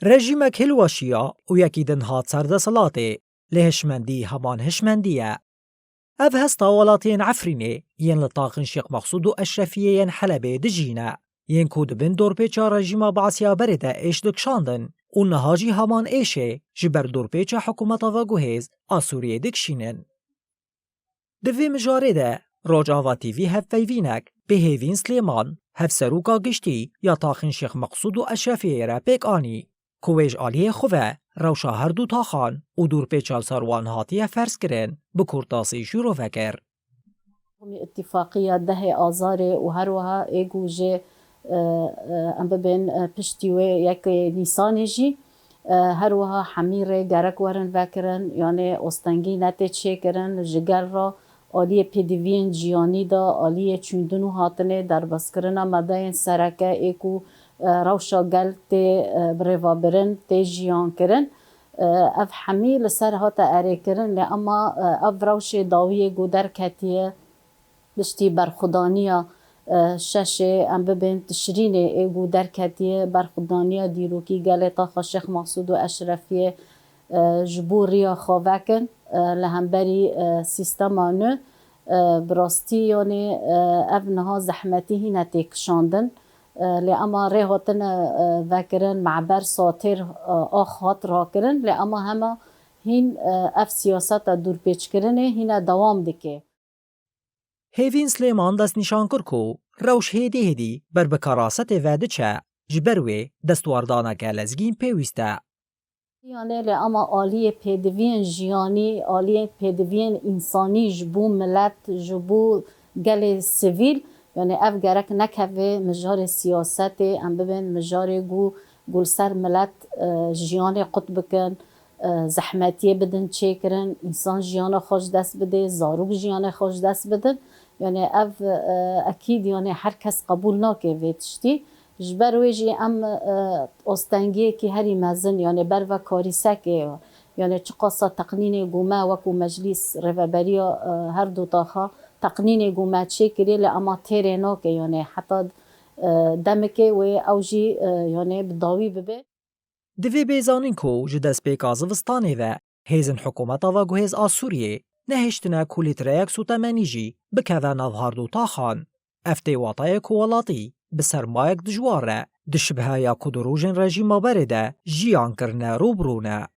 رژیم کلواشیا و یکی دن هات سرد سلاته لهشمندی همان هشمندیه. اف هستا ولاتین عفرینه ین لطاقن شیخ مقصود و اشرفیه ین حلبه دجینه. ین کود بین دورپیچا رژیما بعثیا برده ایش دکشاندن و نهاجی همان ایشه جبر دورپیچا حکومتا و گوهیز آسوریه دکشینن. دوی مجاره ده روج آوا تیوی هف فیوینک به هیوین سلیمان هف سروکا گشتی یا تاخن شیخ مقصود و اشرفیه را پیک آنی. کویج آلیه خواه روشا هر دو تاخان و دورپیچال سروان هاتیه فرس کرن بکورتاسی شروع فکر. اتفاقیه ده آزاره و هر وها ایگو جه ام ببین پشتیوه یک نیسانی جی هر وها حمیره گرک ورن وکرن یعنی استنگی نته چه کرن جگر را آلیه پیدوین جیانی دا آلیه چوندنو هاتنه در بس کرنا مدین سرکه ایکو روشا گل تی بروا برن تی جیان کرن اف حمی لسر هاتا اره کرن اما اف روش داویه گودر کتیه بشتی برخودانیا شش ام ببین تشرین ایگو در کتیه برخودانیا دیروکی گل تا شیخ مقصود و اشرفیه جبوریا خواهکن لهمبری سیستمانو براستی یعنی اف نها زحمتی هینه تکشاندن لأما رهاتن وکرن معبر ساتر آخات را کرن لأما همه هین اف سیاست دور پیچ کرنه هینه دوام دکه. هیوین سلیمان دست نشان کرکو روش هیدی بر بکراست وعده چه جبروی دستواردانه که لزگین پیوسته. یعنی لأما آلیه پیدوین جیانی آلیه پیدوین انسانی جبو ملت جبو گل سویل یعنی اف گرک نکوه مجار سیاست ام ببین مجار گل سر ملت جیان قطب کن زحمتیه بدن چه کرن انسان جیان خوش دست بده زاروک جیان خوش دست بدن یعنی اف اکید یعنی هر کس قبول ناکه ویتشتی جبر ویجی ام استنگیه که هری مزن یعنی بر و کاریسه که یعنی چه قصه تقنین گومه وکو مجلس رهبری هر دو تاخا تقنین گومه چه کری لأما تیره ناکه یعنی حتی دمکه و اوجی یعنی بداوی ببه. دوی بیزانین کو جدست بیکازوستانه و هیزن حکومتا و گوهیز آسوریه نهشتنه کولیت ریک سوتا منیجی بکوه نوهاردو تاخان. افتی واتای کوالاتی بسرمایک دجواره دشبه یا کدروژن رژیم برده جیان کرنه روبرونه.